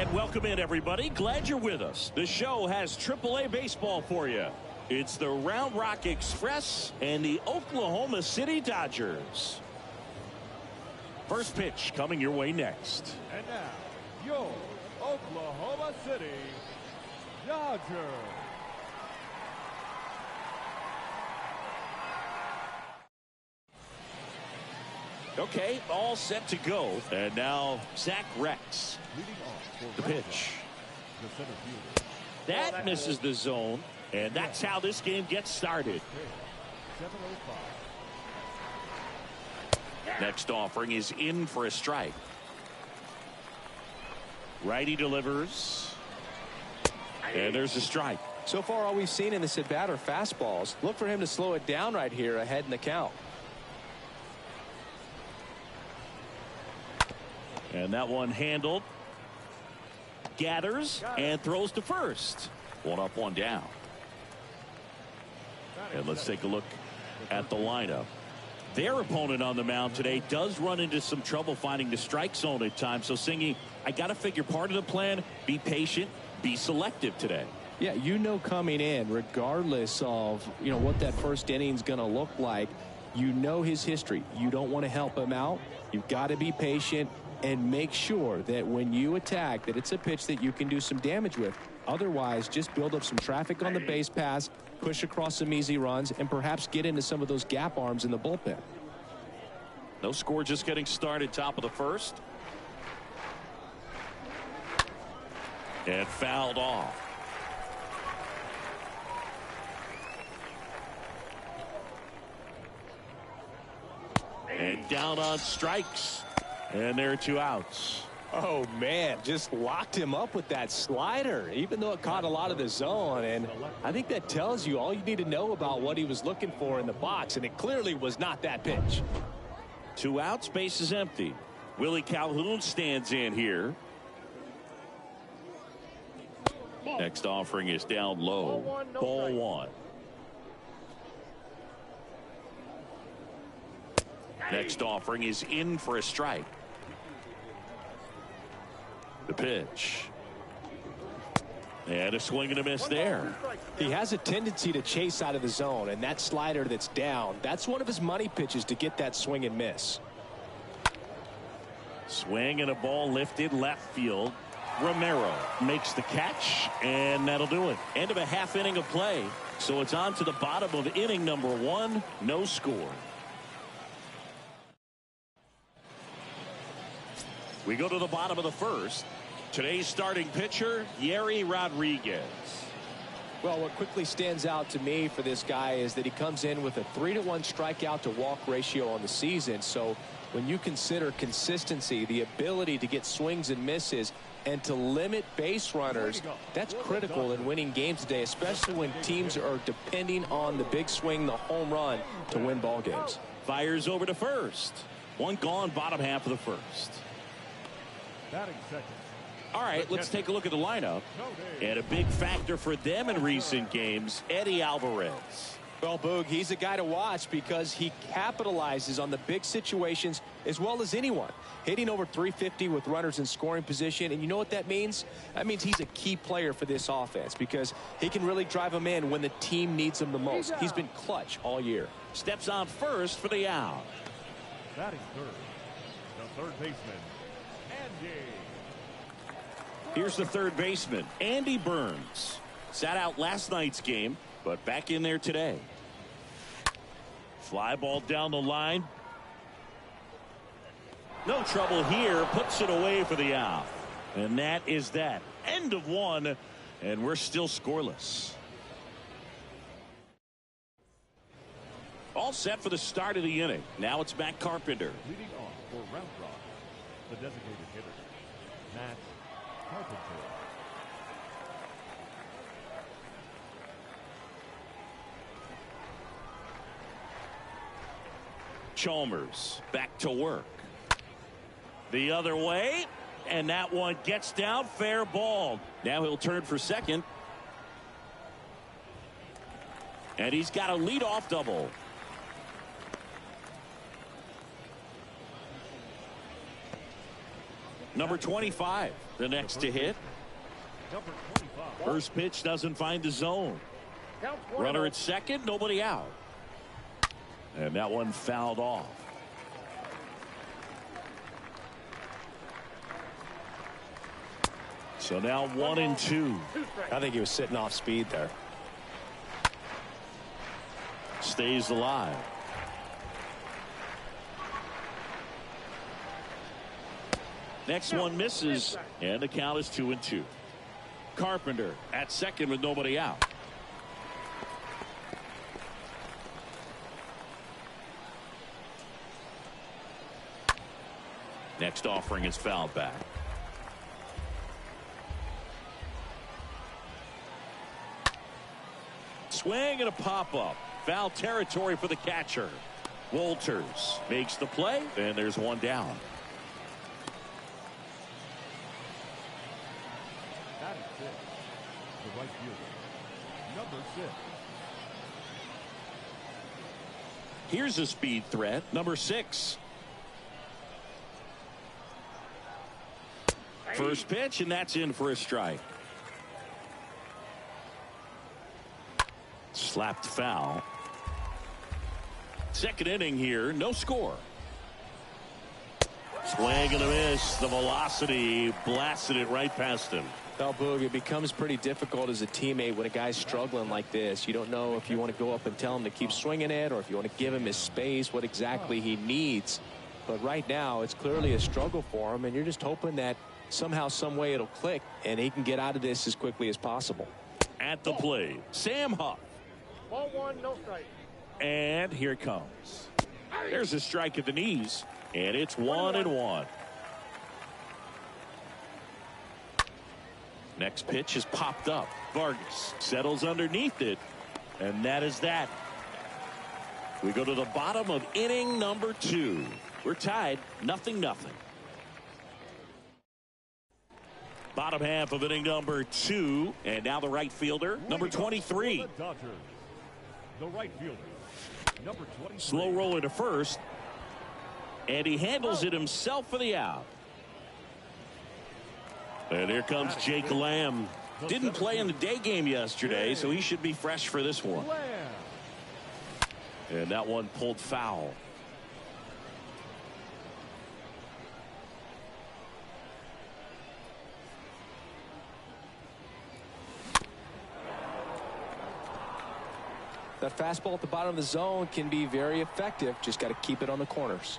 And welcome in, everybody. Glad you're with us. The show has AAA baseball for you. It's the Round Rock Express and the Oklahoma City Dodgers. First pitch coming your way next. And now, your Oklahoma City Dodgers. Okay, all set to go. And now Zach Rex. The pitch. That misses the zone. And that's how this game gets started. Next offering is in for a strike. Righty delivers. And there's a strike. So far all we've seen in this at bat are fastballs. Look for him to slow it down right here ahead in the count. And that one handled. Gathers and throws to first. One up, one down. And let's take a look at the lineup. Their opponent on the mound today does run into some trouble finding the strike zone at times. So, Singy, I got to figure part of the plan, be patient, be selective today. Yeah, you know coming in, regardless of, what that first inning's going to look like, you know his history. You don't want to help him out. You've got to be patient and make sure that when you attack that it's a pitch that you can do some damage with. Otherwise, just build up some traffic on the base pass, push across some easy runs, and perhaps get into some of those gap arms in the bullpen. No score, just getting started, top of the first. And fouled off. And down on strikes. And there are two outs. Oh, man, just locked him up with that slider, even though it caught a lot of the zone. And I think that tells you all you need to know about what he was looking for in the box. And it clearly was not that pitch. Two outs, base is empty. Willie Calhoun stands in here. Next offering is down low. Ball one. Next offering is in for a strike. The pitch. And a swing and a miss there. He has a tendency to chase out of the zone, and that slider that's down, that's one of his money pitches to get that swing and miss. Swing and a ball lifted left field. Romero makes the catch, and that'll do it. End of a half inning of play. So it's on to the bottom of inning number one. No score. We go to the bottom of the first. Today's starting pitcher, Yerry Rodriguez. Well, what quickly stands out to me for this guy is that he comes in with a 3-to-1 strikeout to walk ratio on the season. So when you consider consistency, the ability to get swings and misses, and to limit base runners, that's critical in winning games today, especially when teams are depending on the big swing, the home run, to win ball games. Fires over to first. One gone, bottom half of the first. All right, let's take a look at the lineup. And a big factor for them in recent games, Eddie Alvarez. Well, Boog, he's a guy to watch because he capitalizes on the big situations as well as anyone. Hitting over 350 with runners in scoring position. And you know what that means? That means he's a key player for this offense because he can really drive them in when the team needs him the most. He's been clutch all year. Steps on first for the out. Batting third, the third baseman, Andy. Here's the third baseman, Andy Burns. Sat out last night's game, but back in there today. Fly ball down the line. No trouble here. Puts it away for the out. And that is that. End of one, and we're still scoreless. All set for the start of the inning. Now it's Matt Carpenter. Leading off for Round Rock, the designated hitter, Matt Carpenter. Chalmers back to work. The other way, and that one gets down, fair ball. Now he'll turn for second. And he's got a leadoff double. Number 25, the next to hit. Number 25. First pitch doesn't find the zone. Runner at second, nobody out. And that one fouled off. So now 1-2. I think he was sitting off speed there. Stays alive. Next one misses, and the count is 2-2. Carpenter at second with nobody out. Next offering is fouled back. Swing and a pop-up. Foul territory for the catcher. Walters makes the play, and there's one down. That is it. The right fielder. Number 6. Here's a speed threat. Number 6. First pitch, and that's in for a strike. Slapped foul. Second inning here, no score. Swing and a miss. The velocity blasted it right past him. Well, Boog, it becomes pretty difficult as a teammate when a guy's struggling like this. You don't know if you want to go up and tell him to keep swinging it or if you want to give him his space, what exactly he needs. But right now, it's clearly a struggle for him, and you're just hoping that somehow, some way it'll click, and he can get out of this as quickly as possible. At the plate, Sam Huff. Ball 1, no strike. And here it comes. There's a strike at the knees, and it's 1-1. Next pitch is popped up. Vargas settles underneath it, and that is that. We go to the bottom of inning number 2. We're tied 0-0. Bottom half of inning number 2, and now the right fielder, number 23. The Dodgers. The right fielder. Number 23. Slow roller to first, and he handles it himself for the out. And here comes Jake Lamb. Didn't play in the day game yesterday, so he should be fresh for this one. And that one pulled foul. That fastball at the bottom of the zone can be very effective. Just got to keep it on the corners.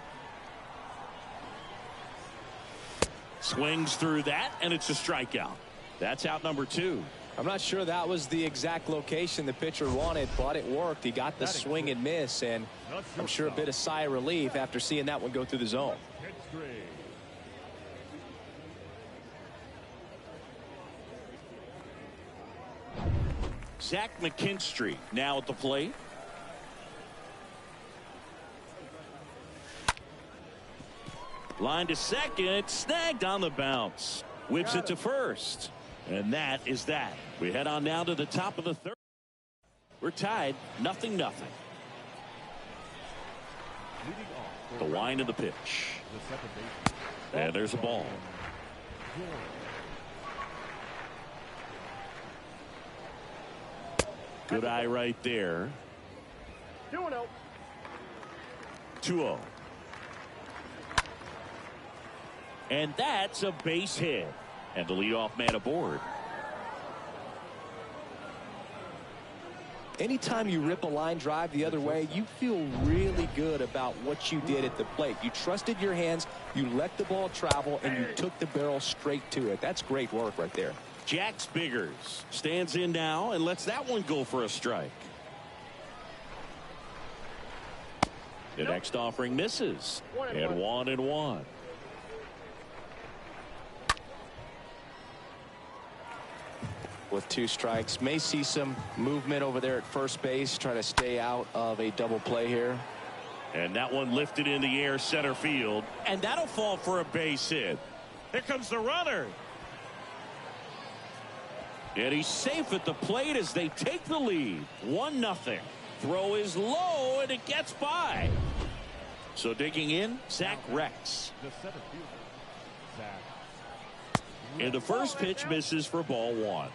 Swings through that, and it's a strikeout. That's out number 2. I'm not sure that was the exact location the pitcher wanted, but it worked. He got the swing and miss, and I'm sure a bit of sigh of relief after seeing that one go through the zone. Zach McKinstry now at the plate. Line to second, snagged on the bounce. Whips it to first. And that is that. We head on now to the top of the third. We're tied 0-0. The wind of the pitch. And there's a ball. Good eye right there. 2-0. 2-0. And that's a base hit. And the leadoff man aboard. Anytime you rip a line drive the other way, you feel really good about what you did at the plate. You trusted your hands, you let the ball travel, and you took the barrel straight to it. That's great work right there. Jax Biggers stands in now and lets that one go for a strike. The next offering misses. And 1-1. With 2 strikes, may see some movement over there at first base, trying to stay out of a double play here. And that one lifted in the air center field, and that'll fall for a base hit. Here comes the runner. And he's safe at the plate as they take the lead. 1-0. Throw is low, and it gets by. So digging in, Zach Rex. The center fielder, Zach And the first pitch misses for ball one.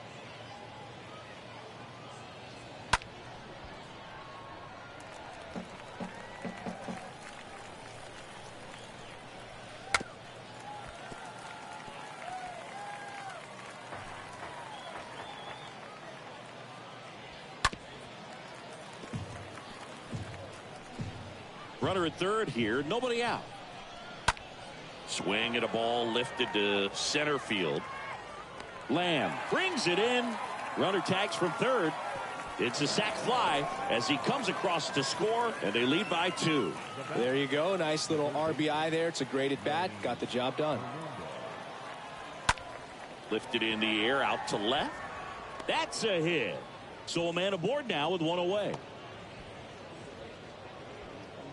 Runner at third here, nobody out. Swing at a ball lifted to center field. Lamb brings it in. Runner tags from third. It's a sac fly as he comes across to score, and they lead by 2. There you go. Nice little RBI there. It's a great at bat. Got the job done. Lifted in the air out to left. That's a hit. So a man aboard now with one away.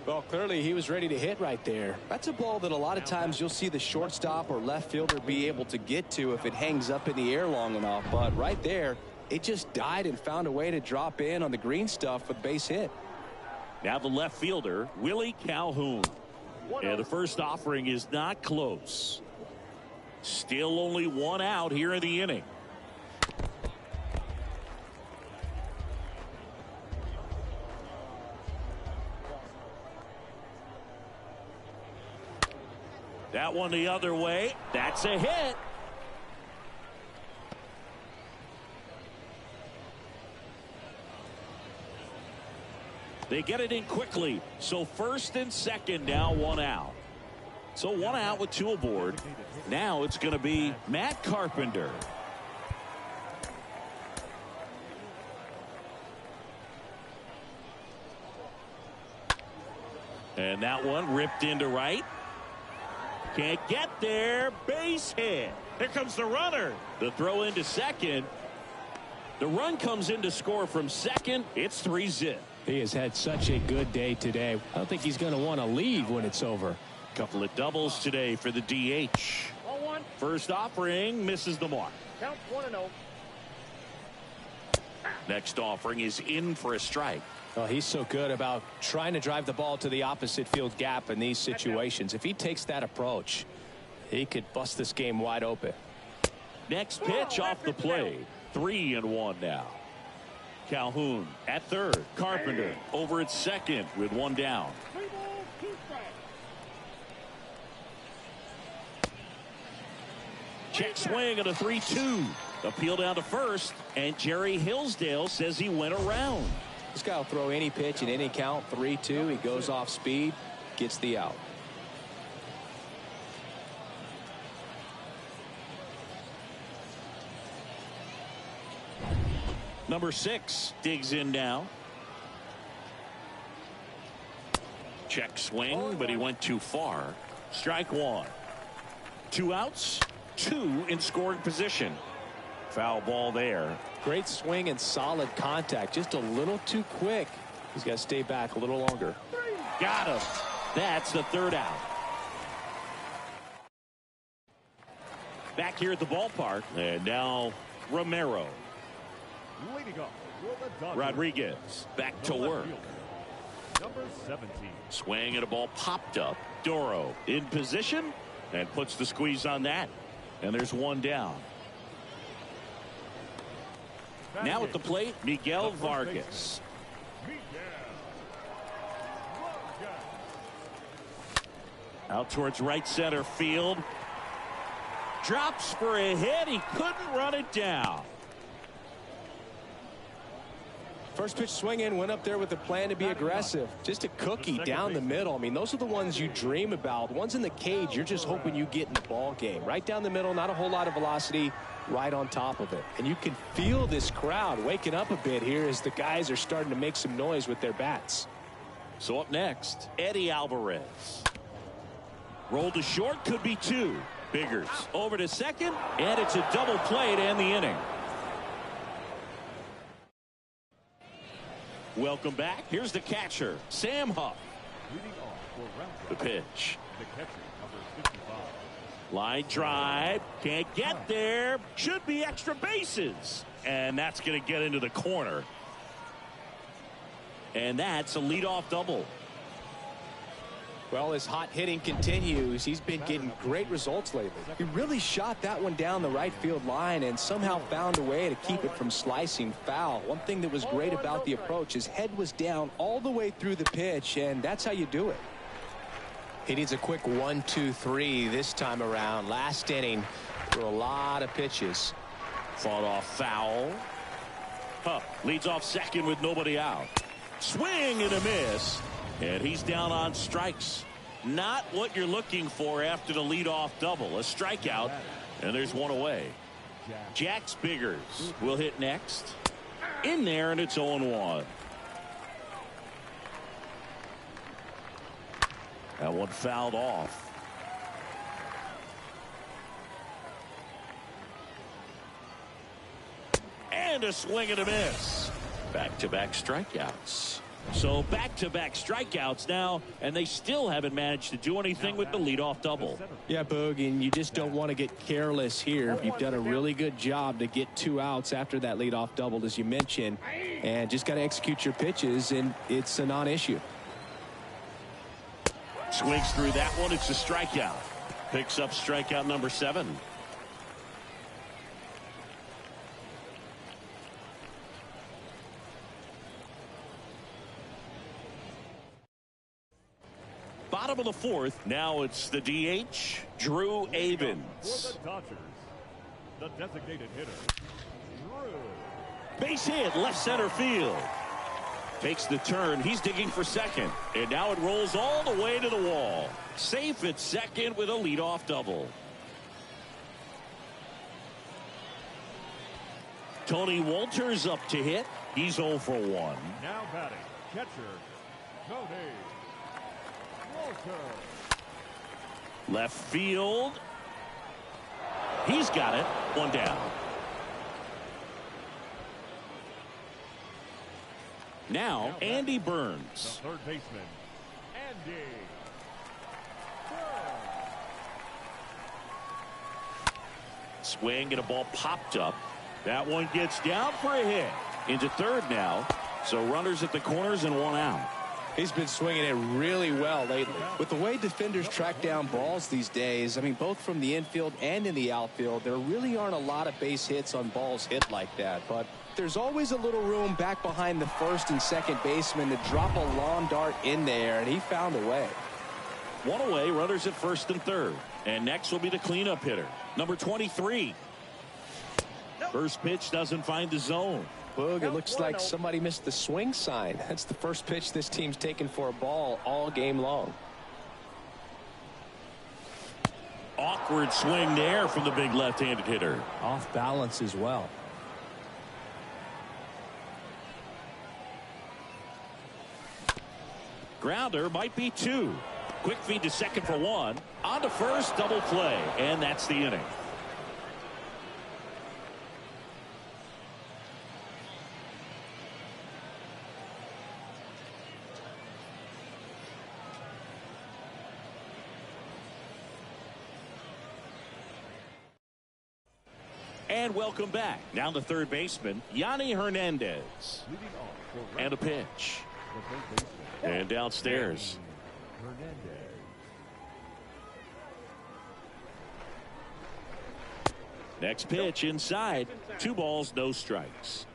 Well, clearly he was ready to hit right there. That's a ball that a lot of times you'll see the shortstop or left fielder be able to get to if it hangs up in the air long enough. But right there, it just died and found a way to drop in on the green stuff with base hit. Now the left fielder, Willie Calhoun. And the first offering is not close. Still only one out here in the inning. That one the other way. That's a hit. They get it in quickly. So first and second now, one out. So one out with 2 aboard. Now it's going to be Matt Carpenter. And that one ripped into right. Can't get there. Base hit. Here comes the runner. The throw into second. The run comes in to score from second. It's 3-zip. He has had such a good day today. I don't think he's going to want to leave when it's over. Couple of doubles today for the DH. Ball one. First offering misses the mark. Count 1-0. Next offering is in for a strike. Well, he's so good about trying to drive the ball to the opposite field gap in these situations. If he takes that approach, he could bust this game wide open. Next pitch off the plate. 3-1 now. Calhoun at third. Carpenter over at second with one down. 3 balls, 2 strikes. Check swing at a 3-2. Appeal down to first, and Jerry Hillsdale says he went around. This guy will throw any pitch in any count. 3-2. He goes off speed, gets the out. Number 6 digs in now. Check swing, but he went too far. Strike 1. 2 outs, 2 in scoring position. Foul ball there. Great swing and solid contact. Just a little too quick. He's got to stay back a little longer. Got him. That's the 3rd out. Back here at the ballpark. And now Romero. Leading off for the Dodgers, Rodriguez back to work. number 17. Swing and a ball popped up. Doro in position and puts the squeeze on that. And there's one down. Now at the plate, Miguel Vargas. Out towards right center field. Drops for a hit. He couldn't run it down. First pitch swinging, went up there with a plan to be aggressive. Just a cookie down the middle. I mean, those are the ones you dream about. Ones in the cage, you're just hoping you get in the ball game. Right down the middle, not a whole lot of velocity, right on top of it. And you can feel this crowd waking up a bit here as the guys are starting to make some noise with their bats. So up next, Eddie Alvarez. Rolled to short, could be 2. Biggers over to second, and it's a double play to end the inning. Welcome back. Here's the catcher, Sam Huff. Leading off for round The one, pitch. the catcher, number 55. Line drive. Can't get there. Should be extra bases. And that's going to get into the corner. And that's a leadoff double. Well, as hot hitting continues, he's been getting great results lately. He really shot that one down the right field line and somehow found a way to keep it from slicing foul. One thing that was great about the approach, his head was down all the way through the pitch, and that's how you do it. He needs a quick 1-2-3 this time around. Last inning, threw a lot of pitches. Fought off foul. Leads off second with nobody out. Swing and a miss. And he's down on strikes. Not what you're looking for after the leadoff double. A strikeout, and there's one away. Jack Biggers will hit next. In there, and it's 0-1. That one fouled off. And a swing and a miss. Back-to-back strikeouts. So back-to-back strikeouts now, and they still haven't managed to do anything with the leadoff double. Yeah, Boog, and you just don't want to get careless here. You've done a really good job to get 2 outs after that leadoff double, as you mentioned, and just got to execute your pitches, and it's a non-issue. Swings through that one. It's a strikeout. Picks up strikeout number 7. Bottom of the 4th. Now it's the DH, Drew Avens. For the Dodgers, the designated hitter, Drew. Base hit, left center field. Takes the turn. He's digging for second. And now it rolls all the way to the wall. Safe at second with a leadoff double. Tony Walters up to hit. He's 0 for 1. Now batting, catcher, Tony Walters. Left field. He's got it. 1 down. Now Andy Burns. The third baseman, Andy Burns. Swing and a ball popped up. That one gets down for a hit. Into third now. So runners at the corners and 1 out. He's been swinging it really well lately. With the way defenders track down balls these days, I mean, both from the infield and in the outfield, there really aren't a lot of base hits on balls hit like that. But there's always a little room back behind the first and second baseman to drop a long dart in there, and he found a way. 1 away, runners at first and third. And next will be the cleanup hitter, number 23. First pitch doesn't find the zone. Boog, it looks like somebody missed the swing sign. That's the first pitch this team's taken for a ball all game long. Awkward swing there from the big left-handed hitter. Off balance as well. Grounder might be 2. Quick feed to second for 1. On to first, double play, and that's the inning. And welcome back. Now the third baseman, Yanni Hernandez. Leading off for And a pitch. the third baseman, And downstairs. Hernandez. Next pitch inside. 2 balls, no strikes.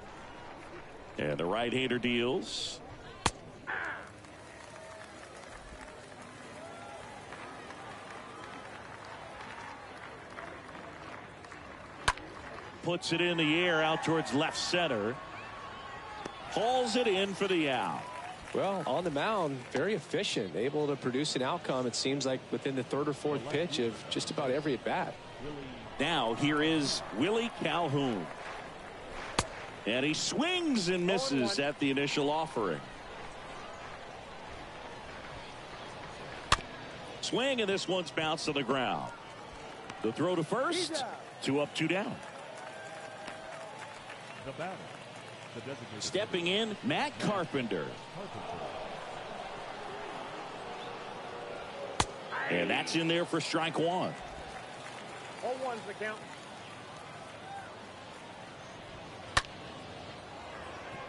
And the right-hander deals. Puts it in the air out towards left center. Hauls it in for the out. Well, on the mound, very efficient, able to produce an outcome, it seems like, within the third or fourth pitch of just about every at-bat. Now here is Willie Calhoun. And he swings and misses at the initial offering. Swing, and this one's bounced to the ground. The throw to first. 2 up, 2 down. The batter, the designated Stepping in, Matt Carpenter. And that's in there for strike 1. 0-1's the count.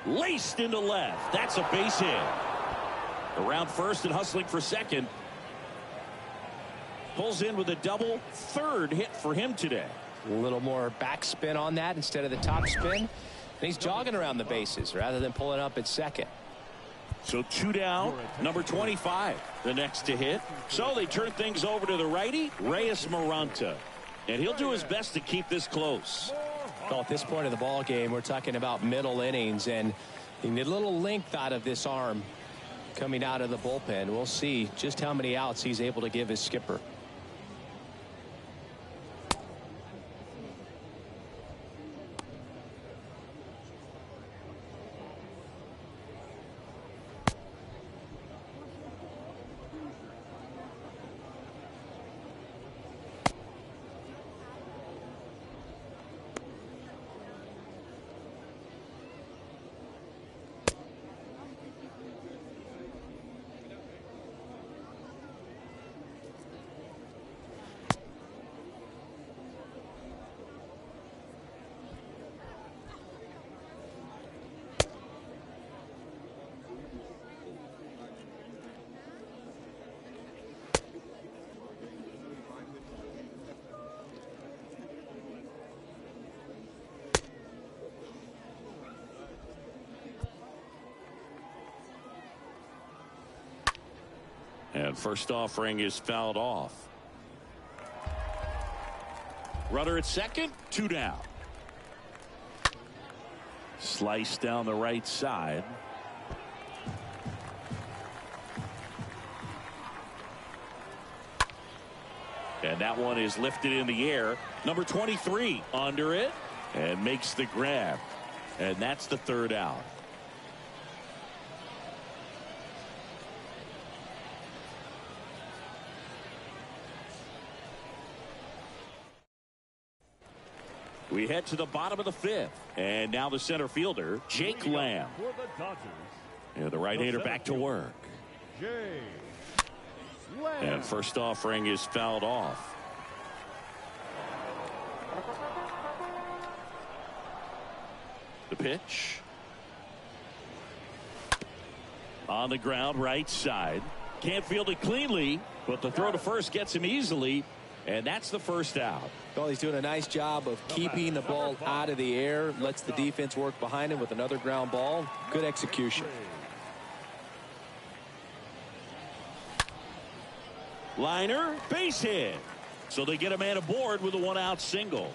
Laced into left. That's a base hit. Around first and hustling for second. pulls in with a double, third hit for him today. A little more backspin on that instead of the top spin. And he's jogging around the bases rather than pulling up at second. So 2 down, number 25, the next to hit. So they turn things over to the righty, Reyes Maranta. And he'll do his best to keep this close. Well, at this point of the ball game, we're talking about middle innings, and you need a little length out of this arm coming out of the bullpen. We'll see just how many outs he's able to give his skipper. And first offering is fouled off. Runner at second, 2 down. Slice down the right side. And that one is lifted in the air. Number 23 under it and makes the grab. And that's the third out. We head to the bottom of the 5th. And now the center fielder, Jake Lamb. For the Dodgers, And the right-hander back to work. Jake Lamb. And first offering is fouled off. The pitch. On the ground, right side. Can't field it cleanly, but the throw to first gets him easily. And that's the first out. Well, he's doing a nice job of keeping the ball out of the air. Lets the defense work behind him with another ground ball. Good execution. Liner, base hit. So they get a man aboard with a 1-out single.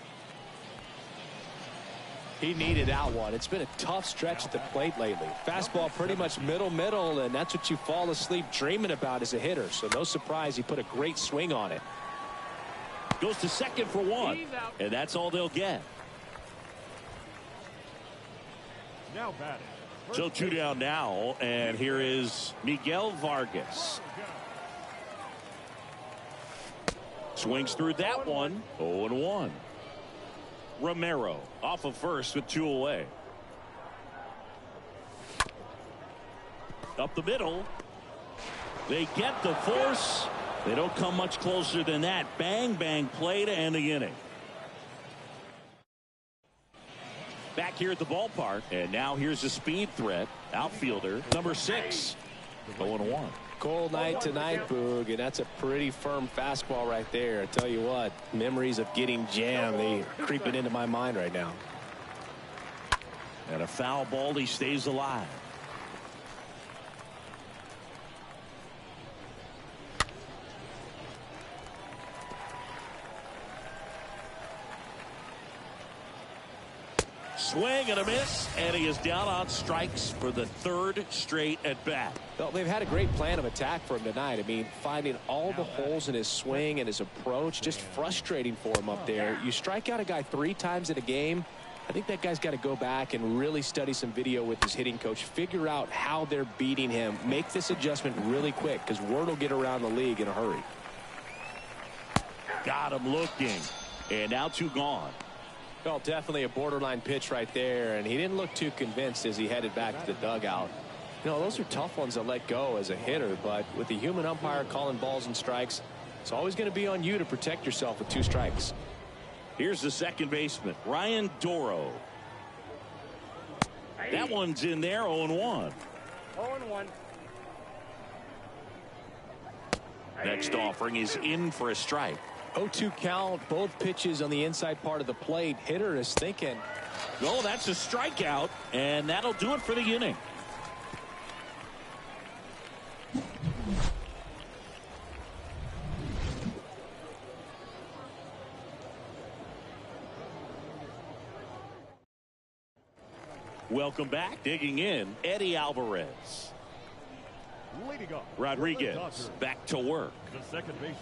He needed that one. It's been a tough stretch at the plate lately. Fastball pretty much middle, and that's what you fall asleep dreaming about as a hitter. So no surprise he put a great swing on it. Goes to second for 1. And that's all they'll get. Now batting. So 2 down now, and here is Miguel Vargas. Swings through that one. 0-1. Romero off of first with 2 away. Up the middle. They get the force. They don't come much closer than that. Bang, bang play to end the inning. Back here at the ballpark, and now here's a speed threat. Outfielder, number 6. 0-1. Cold night tonight, Boog, and that's a pretty firm fastball right there. I tell you what, memories of getting jammed, they creeping into my mind right now. And a foul ball, he stays alive. Swing and a miss, and he is down on strikes for the 3rd straight at bat. Well, they've had a great plan of attack for him tonight. I mean, finding all the holes in his swing and his approach, just frustrating for him up there. You strike out a guy 3 times in a game, I think that guy's got to go back and really study some video with his hitting coach, figure out how they're beating him, make this adjustment really quick, because word will get around the league in a hurry. Got him looking, and now 2 gone. Well, definitely a borderline pitch right there, and he didn't look too convinced as he headed back to the dugout. You know, those are tough ones to let go as a hitter, but with the human umpire calling balls and strikes, it's always going to be on you to protect yourself with 2 strikes. Here's the second baseman, Ryan Doro. That one's in there, 0-1. 0-1. Next offering is in for a strike. 0-2 count, both pitches on the inside part of the plate. Hitter is thinking. Oh, that's a strikeout, and that'll do it for the inning. Welcome back. Digging in, Eddie Alvarez. Leading off, Rodriguez back to work. the second baseman,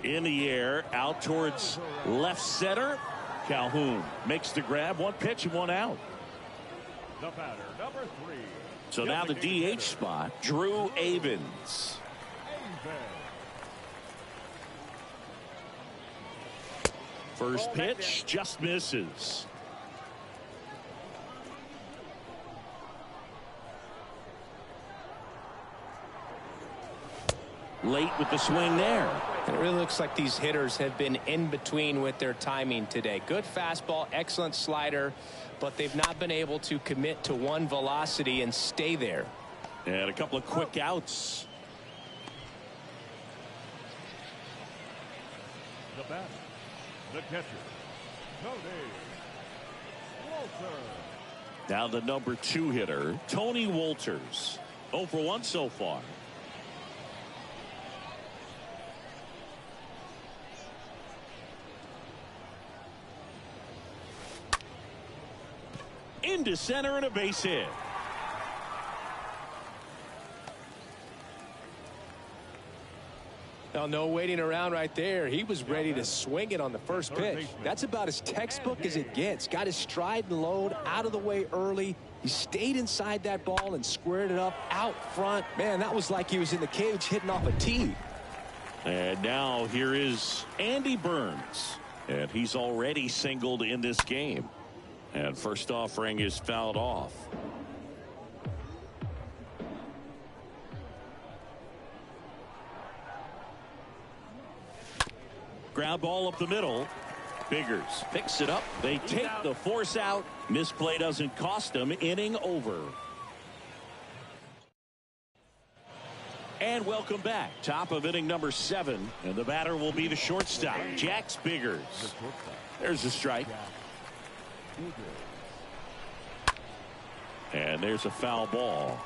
Eddie. In the air, out towards left center. Calhoun makes the grab. One pitch and one out. The batter, number 3. So now the DH spot, Drew Avens. First pitch just misses. Late with the swing there. It really looks like these hitters have been in between with their timing today. Good fastball, excellent slider, but they've not been able to commit to one velocity and stay there. And a couple of quick outs. The batter, the catcher, Tony Walter. Now the number 2 hitter, Tony Wolters. 0 for 1 so far. Into center and a base hit. Now, no waiting around right there. He was ready to swing it on the first pitch. That's about as textbook as it gets. Got his stride and load out of the way early. He stayed inside that ball and squared it up out front. Man, that was like he was in the cage hitting off a tee. And now here is Andy Burns. And he's already singled in this game. And first offering is fouled off. Ground ball up the middle. Biggers picks it up. They take the force out. Misplay doesn't cost them. Inning over. And welcome back. Top of inning number 7. And the batter will be the shortstop, Jax Biggers. There's a strike. And there's a foul ball.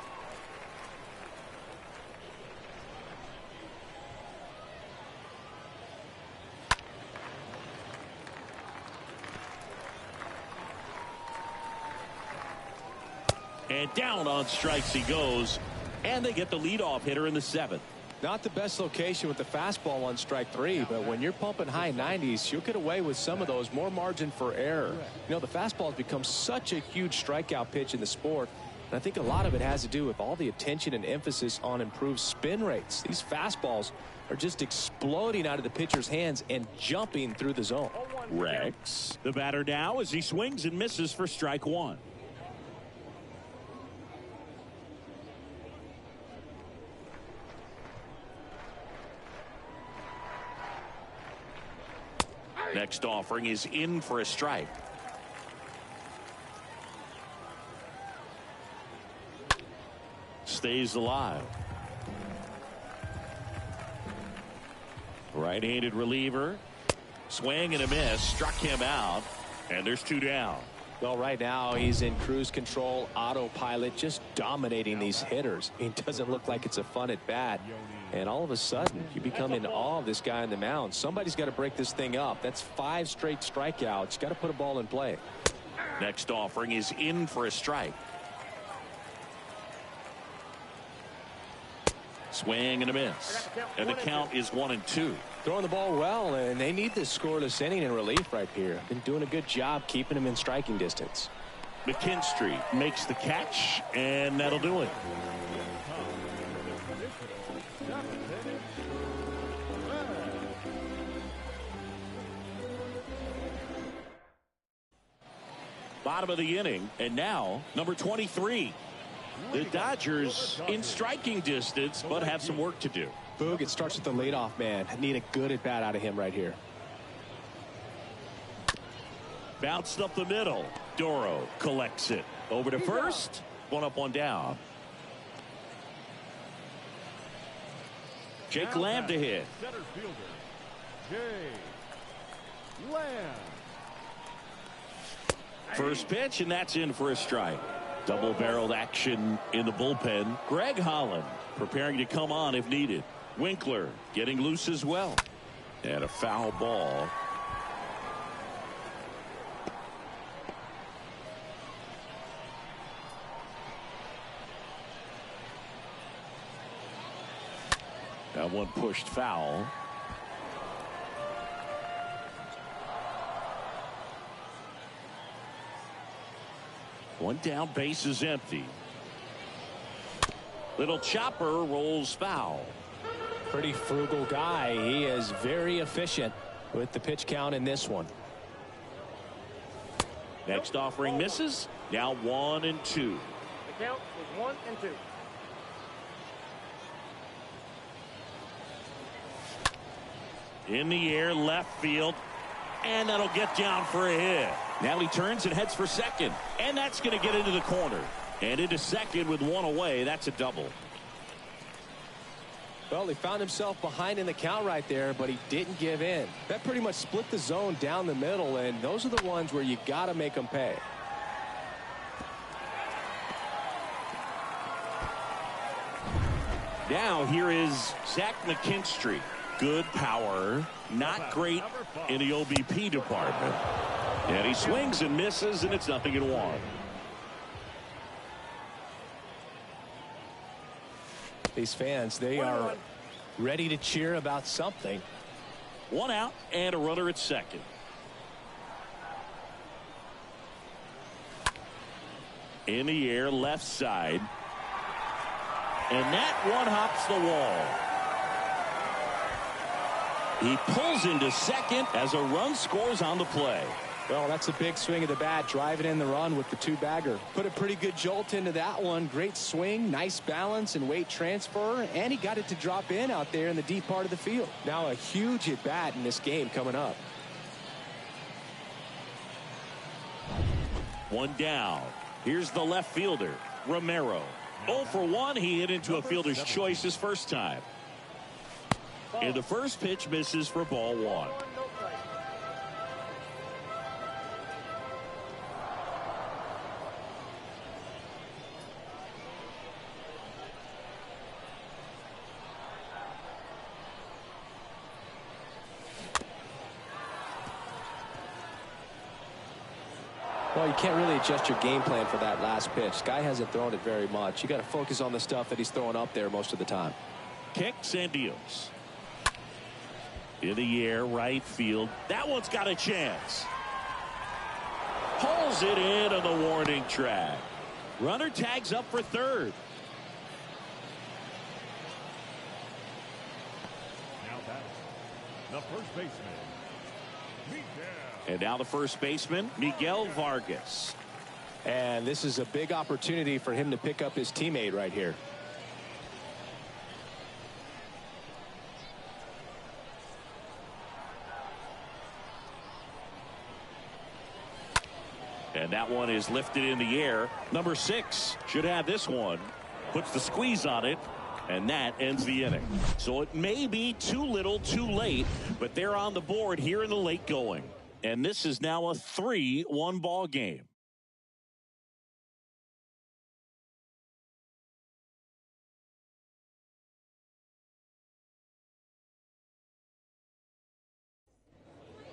And down on strikes he goes. And they get the leadoff hitter in the 7th. Not the best location with the fastball on strike 3, but when you're pumping high 90s, you'll get away with some of those. More margin for error. You know, the fastball has become such a huge strikeout pitch in the sport. And I think a lot of it has to do with all the attention and emphasis on improved spin rates. These fastballs are just exploding out of the pitcher's hands and jumping through the zone. Rex, the batter now as he swings and misses for strike 1. Next offering is in for a strike. Stays alive. Right-handed reliever. Swing and a miss. Struck him out. And there's 2 down. Well, right now he's in cruise control, autopilot, just dominating these hitters. It doesn't look like it's a fun at bat. And all of a sudden, you become in awe of this guy on the mound. Somebody's got to break this thing up. That's 5 straight strikeouts. Got to put a ball in play. Next offering is in for a strike. Swing and a miss. And the count is 1-2. Throwing the ball well, and they need this scoreless inning in relief right here. Been doing a good job keeping him in striking distance. McKinstry makes the catch, and that'll do it. Bottom of the inning, and now number 23. The Dodgers in striking distance, but have some work to do. Boog, it starts with the leadoff man. Need a good at bat out of him right here. Bounced up the middle. Doro collects it. Over to first. 1 up, 1 down. Jake Lamb to hit. Center fielder, Jay Lamb. First pitch, and that's in for a strike. Double-barreled action in the bullpen. Greg Holland preparing to come on if needed. Winkler getting loose as well. And a foul ball. That one pushed foul. One down, base is empty. Little chopper rolls foul. Pretty frugal guy. He is very efficient with the pitch count in this one. Next offering misses. Now 1-2. The count is 1-2. In the air, left field, and that'll get down for a hit. Now he turns and heads for second, and that's going to get into the corner. And into second with one away. That's a double. Well, he found himself behind in the count right there, but he didn't give in. That pretty much split the zone down the middle, and those are the ones where you got to make them pay. Now here is Zach McKinstry. Good power, not great in the OBP department. And he swings and misses, and it's 0-1. These fans, they are ready to cheer about something. One out and a runner at second. In the air, left side. And that one hops the wall. He pulls into second as a run scores on the play. Well, that's a big swing of the bat, driving in the run with the two-bagger. Put a pretty good jolt into that one. Great swing, nice balance and weight transfer, and he got it to drop in out there in the deep part of the field. Now a huge at-bat in this game coming up. One down. Here's the left fielder, Romero. 0 for 1. He hit into a fielder's choice his first time. And the first pitch misses for ball 1. Well, you can't really adjust your game plan for that last pitch. Guy hasn't thrown it very much. You got to focus on the stuff that he's throwing up there most of the time. Kicks and deals. In the air, right field. That one's got a chance. Pulls it in on the warning track. Runner tags up for third. Now batting, the first baseman, Miguel. And now the first baseman, Miguel Vargas. And this is a big opportunity for him to pick up his teammate right here. And that one is lifted in the air. Number 6 should have this one. Puts the squeeze on it. And that ends the inning. So it may be too little too late, but they're on the board here in the late going. And this is now a 3-1 ball game.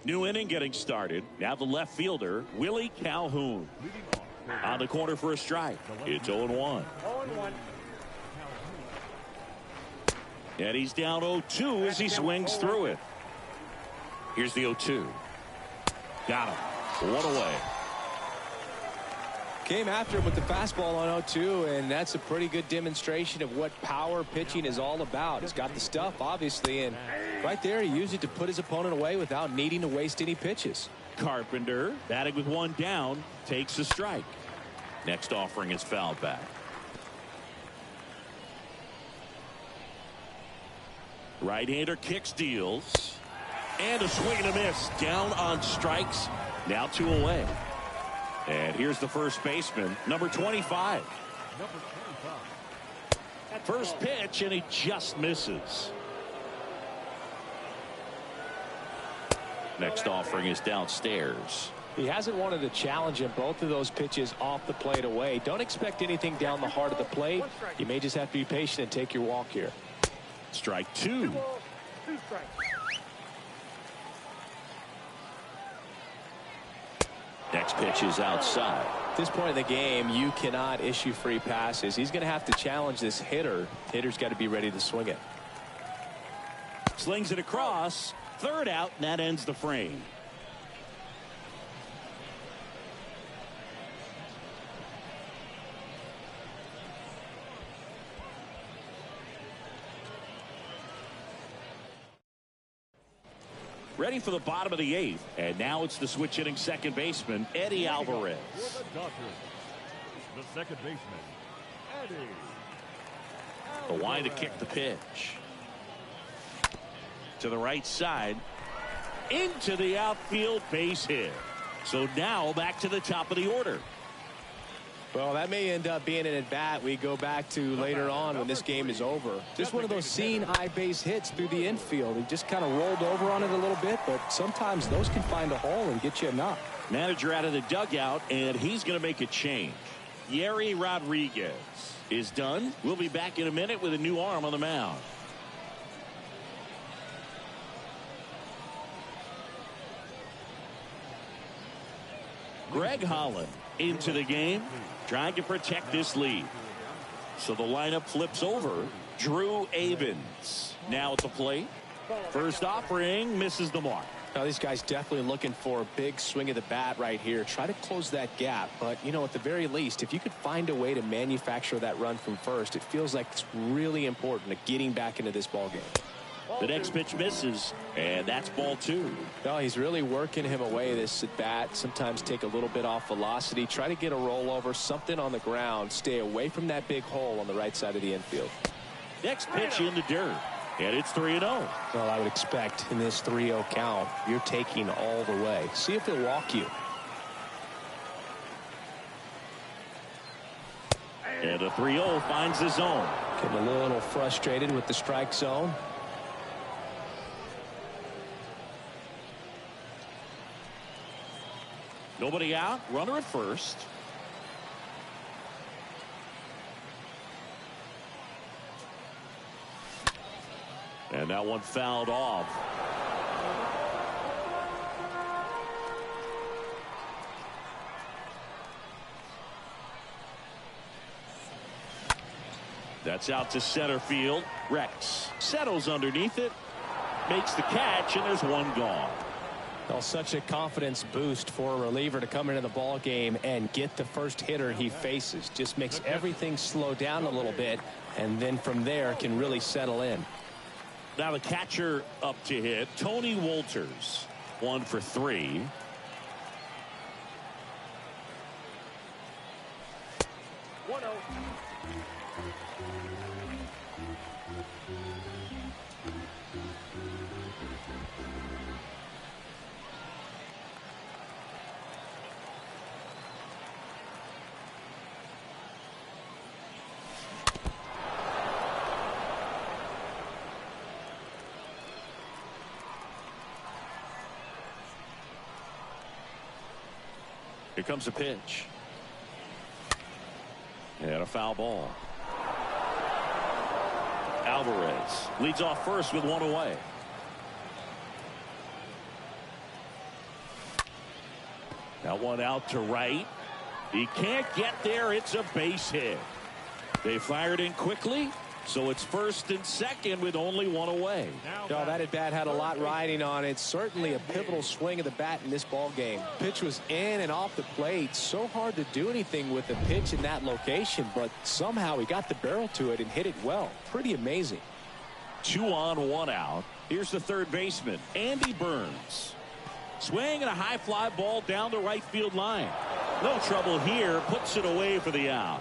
New inning getting started. Now the left fielder, Willie Calhoun. On the corner for a strike. It's 0-1. 0-1. And he's down 0-2 as he swings through it. Here's the 0-2. Got him. One away. Came after him with the fastball on 0-2, and that's a pretty good demonstration of what power pitching is all about. He's got the stuff, obviously, and right there he used it to put his opponent away without needing to waste any pitches. Carpenter, batting with one down, takes a strike. Next offering is fouled back. Right-hander kicks, deals. And a swing and a miss. Down on strikes. Now 2 away. And here's the first baseman, number 25. Number 25. First pitch, and he just misses. Next offering is downstairs. He hasn't wanted to challenge him. Both of those pitches off the plate away. Don't expect anything down the heart of the plate. You may just have to be patient and take your walk here. Strike two. 2 strikes. Next pitch is outside. At this point in the game, you cannot issue free passes. He's going to have to challenge this hitter. Hitter's got to be ready to swing it. Slings it across. Third out, and that ends the frame. Ready for the bottom of the 8th, and now it's the switch hitting second baseman Eddie Alvarez. For the Dodgers, the second baseman, Eddie The line to kick the pitch. To the right side. Into the outfield, base hit. So now back to the top of the order. Well, that may end up being an at-bat we go back to later on when this game is over. Just one of those seeing eye base hits through the infield. He just kind of rolled over on it a little bit, but sometimes those can find a hole and get you a knock. Manager out of the dugout, and he's going to make a change. Yeri Rodriguez is done. We'll be back in a minute with a new arm on the mound. Greg Holland into the game, trying to protect this lead. So the lineup flips over. Drew Avens now at the plate. First offering misses the mark. Now these guys definitely looking for a big swing of the bat right here. Try to close that gap. But, you know, at the very least, if you could find a way to manufacture that run from first, it feels like it's really important to getting back into this ball game. The next pitch misses, and that's ball 2. No, he's really working him away this at bat. Sometimes take a little bit off velocity. Try to get a rollover, something on the ground. Stay away from that big hole on the right side of the infield. Next pitch in the dirt, and it's 3-0. Well, I would expect in this 3-0 count, you're taking all the way. See if he'll walk you. And a 3-0 finds the zone. Getting a little frustrated with the strike zone. Nobody out, runner at first. And that one fouled off. That's out to center field. Rex settles underneath it, makes the catch, and there's one gone. Well, such a confidence boost for a reliever to come into the ball game and get the first hitter he faces. Just makes everything slow down a little bit, and then from there can really settle in. Now the catcher up to hit, Tony Wolters, 1 for 3. Here comes a pitch. And a foul ball. Alvarez leads off first with 1 away. That one out to right. He can't get there. It's a base hit. They fired in quickly. So it's first and second with only 1 away. Oh, that at bat had a lot riding on it. Certainly a pivotal swing of the bat in this ball game. Pitch was in and off the plate. So hard to do anything with the pitch in that location, but somehow he got the barrel to it and hit it well. Pretty amazing. 2 on, 1 out. Here's the third baseman, Andy Burns. Swing and a high fly ball down the right field line. No trouble here. Puts it away for the out.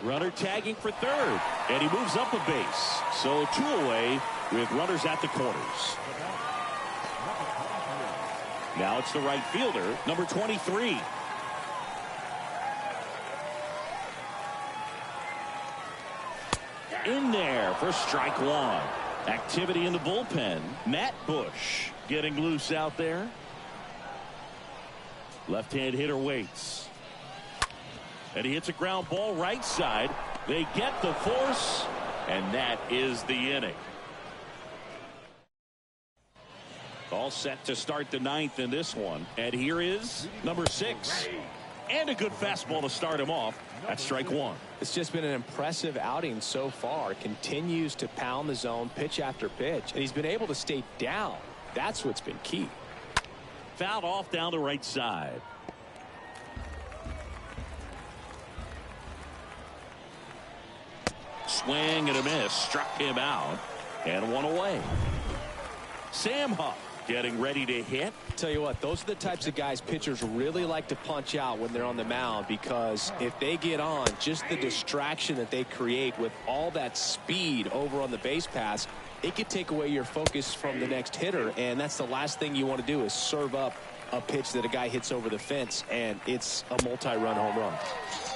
Runner tagging for third, and he moves up a base. So 2 away with runners at the corners. Now it's the right fielder, number 23. In there for strike 1. Activity in the bullpen. Matt Bush getting loose out there. Left-hand hitter waits. And he hits a ground ball right side. They get the force, and that is the inning. All set to start the ninth in this one. And here is number 6. And a good fastball to start him off. That's strike one. It's just been an impressive outing so far. Continues to pound the zone pitch after pitch. And he's been able to stay down. That's what's been key. Fouled off down the right side. Swing and a miss. Struck him out. And one away. Sam Huff getting ready to hit. Tell you what, those are the types of guys pitchers really like to punch out when they're on the mound, because if they get on, just the distraction that they create with all that speed over on the base pass, it could take away your focus from the next hitter, and that's the last thing you want to do is serve up a pitch that a guy hits over the fence, and it's a multi-run home run.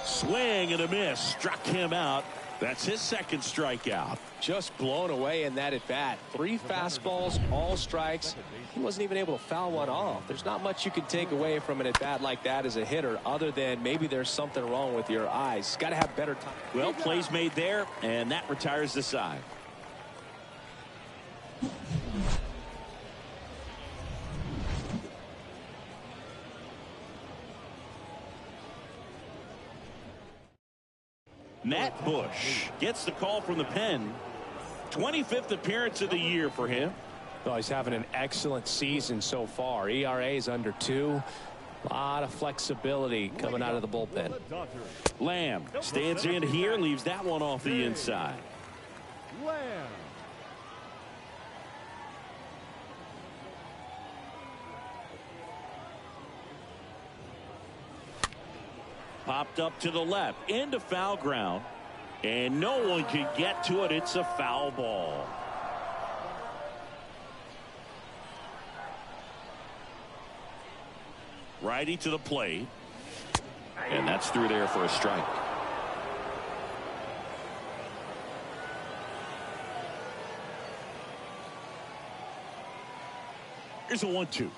Swing and a miss. Struck him out. That's his second strikeout. Just blown away in that at bat. 3 fastballs, all strikes. He wasn't even able to foul one off. There's not much you can take away from an at bat like that as a hitter, other than maybe there's something wrong with your eyes. Got to have better time. Well, plays made there, and that retires the side. Matt Bush gets the call from the pen. 25th appearance of the year for him. Oh, he's having an excellent season so far. ERA is under 2. A lot of flexibility coming out of the bullpen. Lamb stands in here, leaves that one off the inside. Lamb. Popped up to the left into foul ground, and no one can get to it. It's a foul ball. Righty to the plate, and that's through there for a strike. Here's a 1-2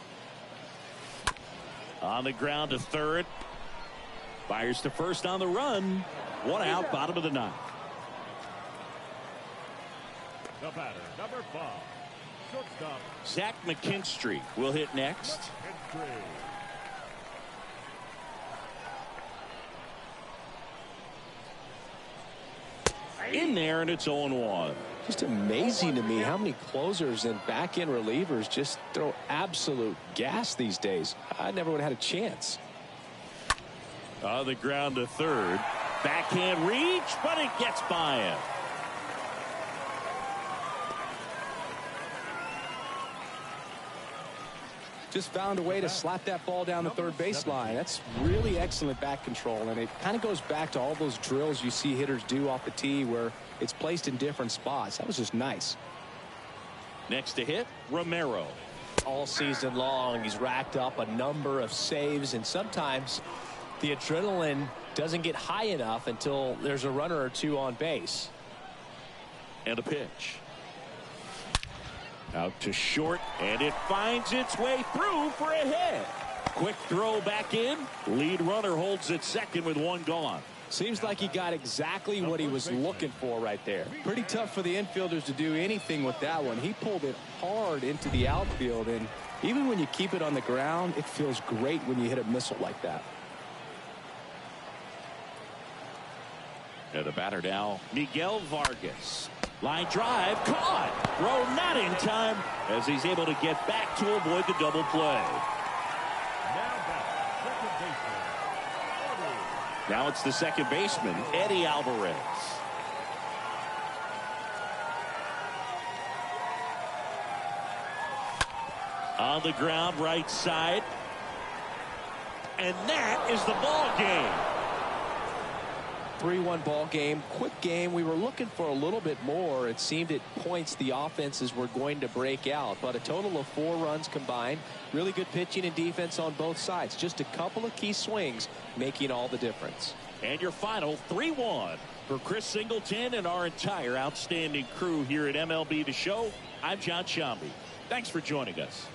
on the ground to third. Fires to first on the run. 1 out, bottom of the ninth. The batter, number 5, shortstop Zach McKinstry will hit next. In there, and it's 0-1. Just amazing to me how many closers and back-end relievers just throw absolute gas these days. I never would have had a chance. On the ground to third. Backhand reach, but it gets by him. Just found a way to slap that ball down the third baseline. That's really excellent back control, and it kind of goes back to all those drills you see hitters do off the tee where it's placed in different spots. That was just nice. Next to hit, Romero. All season long, he's racked up a number of saves, and sometimes the adrenaline doesn't get high enough until there's a runner or two on base. And a pitch. Out to short, and it finds its way through for a hit. Quick throw back in. Lead runner holds at second with 1 gone. Seems like he got exactly what he was looking for right there. Pretty tough for the infielders to do anything with that one. He pulled it hard into the outfield, and even when you keep it on the ground, it feels great when you hit a missile like that. And the batter now, Miguel Vargas. Line drive, caught. Throw not in time as he's able to get back to avoid the double play. Now it's the second baseman, Eddie Alvarez. On the ground, right side. And that is the ball game. 3-1 ball game, quick game. We were looking for a little bit more. It seemed at points the offenses were going to break out, but a total of 4 runs combined. Really good pitching and defense on both sides. Just a couple of key swings making all the difference. And your final 3-1 for Chris Singleton and our entire outstanding crew here at MLB The Show. I'm John Shambi. Thanks for joining us.